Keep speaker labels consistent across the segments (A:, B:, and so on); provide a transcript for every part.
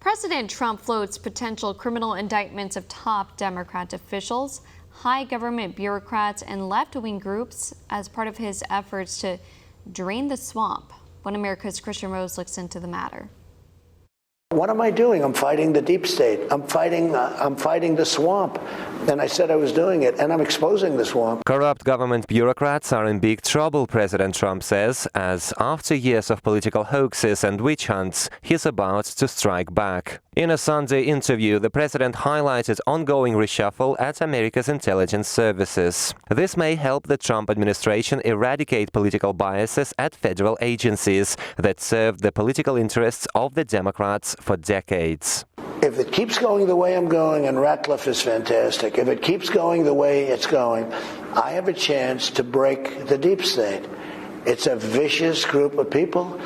A: President Trump floats potential criminal indictments of top Democrat officials, high government bureaucrats, and left-wing groups as part of his efforts to drain the swamp. One America's Christian Rose looks into the matter.
B: What am I doing? I'm fighting the deep state. I'm fighting the swamp. And I said I was doing it, and I'm exposing the swamp.
C: Corrupt government bureaucrats are in big trouble, President Trump says, as after years of political hoaxes and witch hunts, he's about to strike back. In a Sunday interview, the president highlighted ongoing reshuffle at America's intelligence services. This may help the Trump administration eradicate political biases at federal agencies that served the political interests of the Democrats for decades.
B: If it keeps going the way I'm going, and Ratcliffe is fantastic, if it keeps going the way it's going, I have a chance to break the deep state. It's a vicious group of people.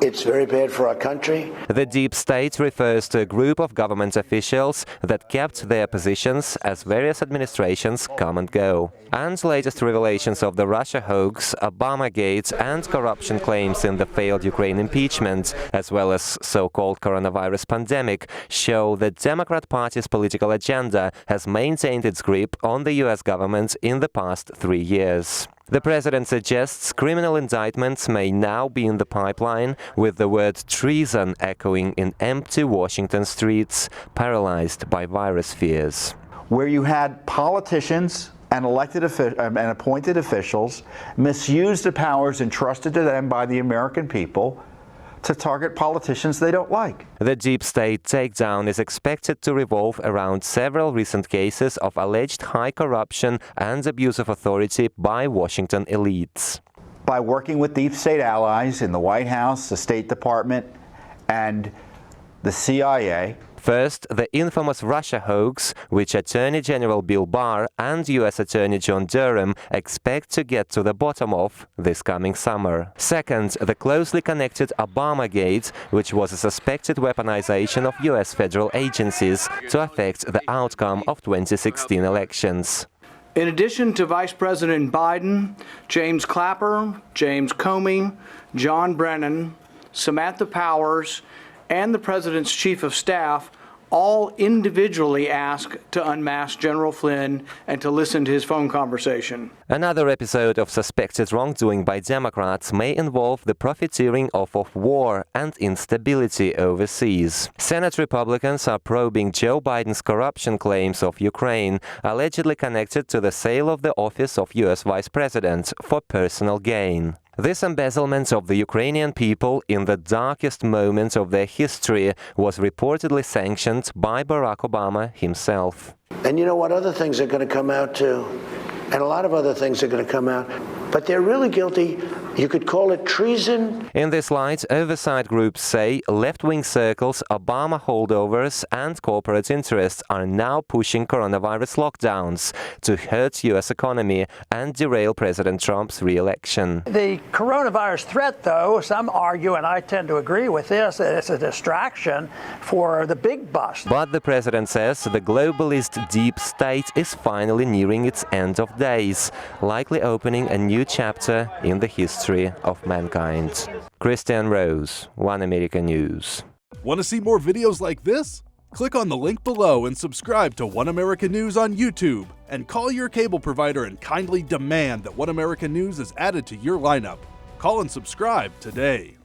B: It's very bad for our country.
C: The deep state refers to a group of government officials that kept their positions as various administrations come and go. And latest revelations of the Russia hoax, Obamagate, and corruption claims in the failed Ukraine impeachment, as well as so-called coronavirus pandemic, show the Democrat Party's political agenda has maintained its grip on the U.S. government in the past 3 years. The president suggests criminal indictments may now be in the pipeline, with the word treason echoing in empty Washington streets, paralyzed by virus fears.
D: Where you had politicians and elected and appointed officials misuse the powers entrusted to them by the American people to target politicians they don't like.
C: The deep state takedown is expected to revolve around several recent cases of alleged high corruption and abuse of authority by Washington elites.
D: By working with deep state allies in the White House, the State Department, and the CIA.
C: First, the infamous Russia hoax, which Attorney General Bill Barr and U.S. Attorney John Durham expect to get to the bottom of this coming summer. Second, the closely connected Obamagate, which was a suspected weaponization of U.S. federal agencies to affect the outcome of 2016 elections.
E: In addition to Vice President Biden, James Clapper, James Comey, John Brennan, Samantha Powers, and the President's Chief of Staff all individually asked to unmask General Flynn and to listen to his phone conversation.
C: Another episode of suspected wrongdoing by Democrats may involve the profiteering off of war and instability overseas. Senate Republicans are probing Joe Biden's corruption claims of Ukraine, allegedly connected to the sale of the office of U.S. Vice President for personal gain. This embezzlement of the Ukrainian people in the darkest moments of their history was reportedly sanctioned by Barack Obama himself.
B: And you know what other things are going to come out too? And a lot of other things are going to come out. But they're really guilty. You could call it treason.
C: In this light, oversight groups say left-wing circles, Obama holdovers, and corporate interests are now pushing coronavirus lockdowns to hurt U.S. economy and derail President Trump's re-election.
F: The coronavirus threat, though, some argue, and I tend to agree with this, that it's a distraction for the big bust.
C: But the president says the globalist deep state is finally nearing its end of days, likely opening a new chapter in the history of mankind. Christian Rose, One America News.
G: Want to see more videos like this? Click on the link below and subscribe to One America News on YouTube, and call your cable provider and kindly demand that One America News is added to your lineup. Call and subscribe today.